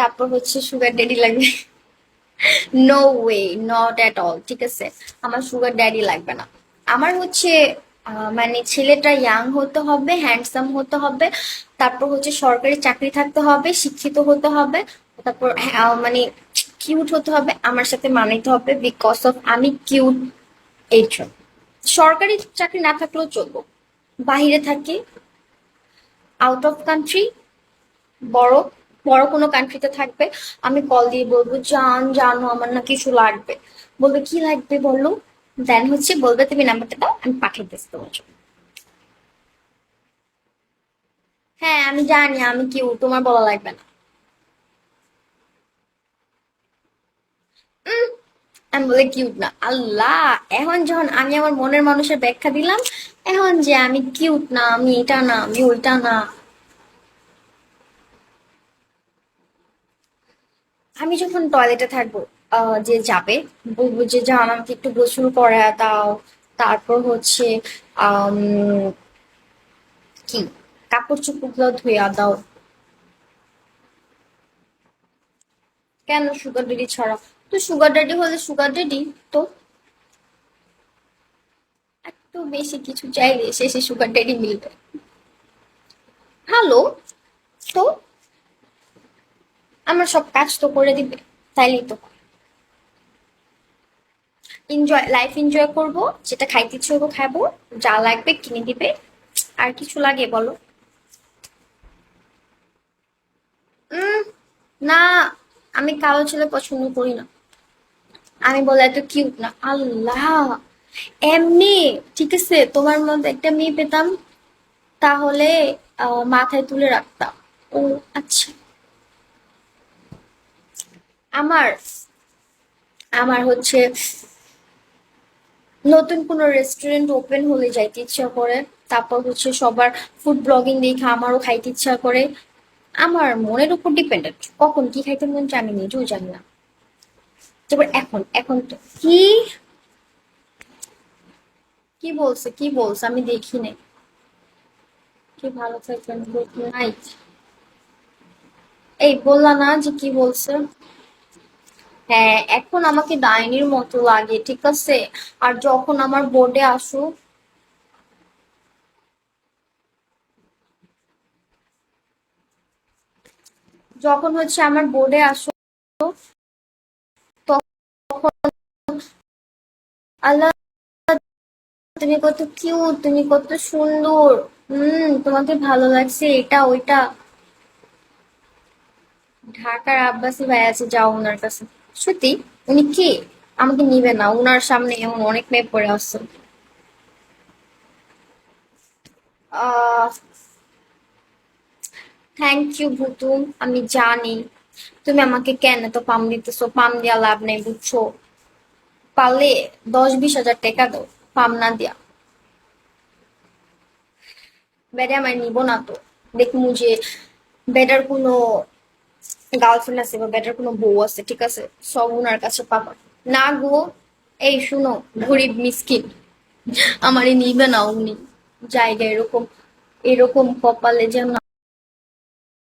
তারপর হচ্ছে sugar daddy লাগবে। No way, not at all, ঠিক আছে। আমার সুগার ড্যাডি লাগবে না। আমার হচ্ছে মানে ছেলেটা ইয়াং হতে হবে, হ্যান্ডসাম হতে হবে, তারপর হচ্ছে সরকারি চাকরি থাকতে হবে, শিক্ষিত হতে হবে, তারপর মানে কিউট হতে হবে, আমার সাথে মানাইতে হবে বিকজ অফ আমি কিউট। এই জন্য। সরকারি চাকরি না থাকলেও চলবো, বাহিরে থাকি, আউট অফ কান্ট্রি, বড় বড় কোনো কান্ট্রিতে থাকবে। আমি কল দিয়ে বলবো, জানো আমার না কিছু লাগবে। বলবে কি লাগবে বলো, দেন হচ্ছে বলবে তুমি নাম্বারটা দাও, আমি পাঠিয়ে দিচ্ছি তোমার জন্য। হ্যাঁ আমি জানি আমি কিউ, তোমার বলা লাগবে না। উম, আমি বলে কিউট না, আল্লাহ। এখন যখন আমি আমার মনের মানুষের ব্যাখ্যা দিলাম, এখন যে আমি কিউট না, আমি এটা না, আমি ওইটা না। আমি যখন টয়লেটে থাকবো, যে যাবে, বলবো যে যাও আমাকে একটু গোসল করা দাও, তারপর হচ্ছে আম, কি কাপড় চোপড় গুলো ধুইয়া দাও। কেন সুগার ডেডি ছাড়া? তো সুগার ডেডি হলে সুগার ডেডি, তো একটু বেশি কিছু চাইলে শেষে সুগার ডেডি মিলবে। হ্যালো, তো আমার সব কাজ তো করে দিবে, তাইলেই তো। এনজয় লাইফ, এনজয় করবো, যেটা খাইতে ইচ্ছে হবো খাবো, যা লাগবে কিনে দিবে। আর কিছু লাগে বলো? উম না, আমি কালো ছেলে পছন্দ করি না। আমি বলে এত কিউট না, আল্লাহ। এমনি, ঠিক আছে, তোমার মধ্যে একটা মেয়ে পেতাম, তাহলে মাথায় তুলে রাখতাম। ও আচ্ছা। আমার আমার হচ্ছে নতুন কোনো রেস্টুরেন্ট ওপেন হলে যাইতে ইচ্ছা করে। তারপর হচ্ছে সবার ফুড ব্লগিং দেখে আমারও খাইতে ইচ্ছা করে। আমার মনের উপর ডিপেন্ডেন্ট, কখন কি খাইতে মন চায় আমি নিজেও জানি না। তারপর এখন তো কি, কি বলছে আমি দেখি নাই। কি ভালো থাকবেন, গুড নাইট। এই বললা না যে কি বলছে? হ্যাঁ, এখন আমাকে ডাইনির মতো লাগে, ঠিক আছে। আর যখন আমার বোর্ডে আসো, যখন হচ্ছে আমার বোর্ডে আসো, তখন আল্লাহ, তুমি কত কিউট, তুমি কত সুন্দর, তোমাকে ভালো লাগছে এটা ওইটা। ঢাকার আব্বাসি ভাই আছে, যাও ওনার কাছে। সত্যি? উনি কি আমাকে নিবে না? ওনার সামনে এমন অনেক মেয়ে পড়ে আসছে। আহ থ্যাংক ইউ ভুতু। আমি জানি তুমি আমাকে কেন তো পাম দিতেছো, পাম দিয়া লাভ নেই বুঝছো। পারলে 10-20 হাজার টাকা দাও, পাম না দিয়া। বেড়ে আমার নিব না তো। দেখমু যে বেটার কোনো গার্লফ্রেন্ড আছে বা বেটার কোনো বউ আছে, ঠিক আছে, সব ওনার কাছে পাবা। না গো, এই শুনো, গরিব মিসকিন, আমারে নিবে না উনি। জায়গা এরকম, এরকম কপালে যেন